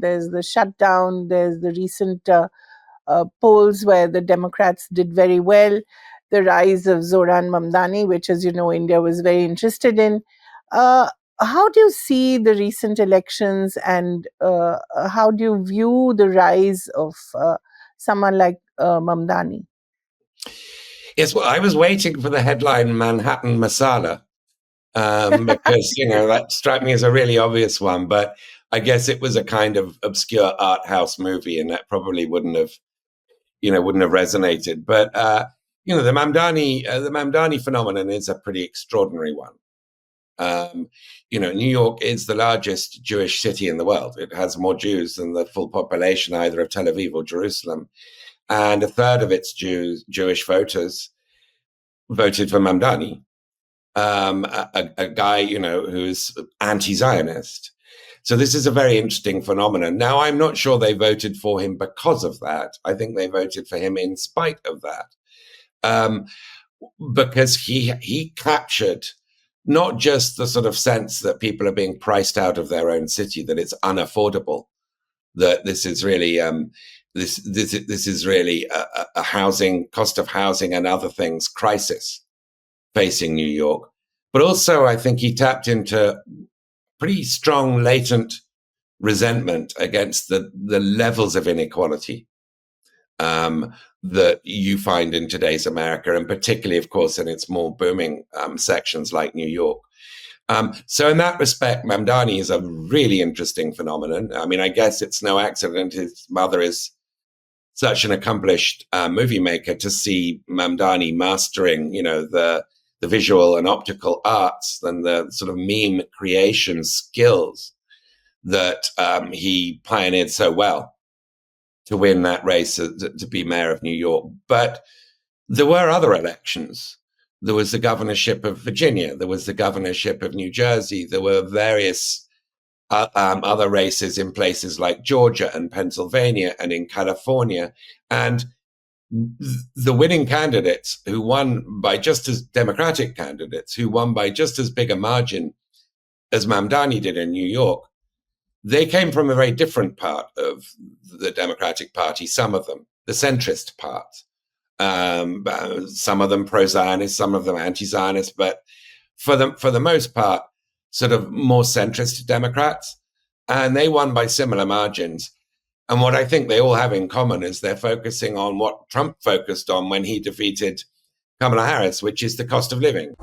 there's the shutdown, there's the recent polls where the Democrats did very well, the rise of Zohran Mamdani, which, as you know, India was very interested in. How do you see the recent elections, and how do you view the rise of someone like Mamdani? Yes, well, I was waiting for the headline Manhattan Masala because, that struck me as a really obvious one. But I guess it was a kind of obscure art house movie, and that probably wouldn't have resonated. But, the Mamdani phenomenon is a pretty extraordinary one. New York is the largest Jewish city in the world. It has more Jews than the full population either of Tel Aviv or Jerusalem. And a third of its Jewish voters voted for Mamdani, a guy, who's anti-Zionist. So this is a very interesting phenomenon. Now, I'm not sure they voted for him because of that. I think they voted for him in spite of that, because he captured not just the sort of sense that people are being priced out of their own city, that it's unaffordable, that this is really this is really a housing, cost of housing and other things crisis facing New York. But also, I think he tapped into pretty strong latent resentment against the levels of inequality that you find in today's America, and particularly, of course, in its more booming sections like New York. So in that respect, Mamdani is a really interesting phenomenon. I mean, I guess it's no accident his mother is such an accomplished movie maker, to see Mamdani mastering, the visual and optical arts and the sort of meme creation skills that he pioneered so well to win that race to be mayor of New York. But there were other elections. There was the governorship of Virginia. There was the governorship of New Jersey. There were various other races in places like Georgia and Pennsylvania and in California. And the winning candidates who won by just as Democratic candidates who won by just as big a margin as Mamdani did in New York, they came from a very different part of the Democratic Party, some of them, the centrist part. Some of them pro-Zionist, some of them anti-Zionist, but for the most part, sort of more centrist Democrats, and they won by similar margins. And what I think they all have in common is they're focusing on what Trump focused on when he defeated Kamala Harris, which is the cost of living.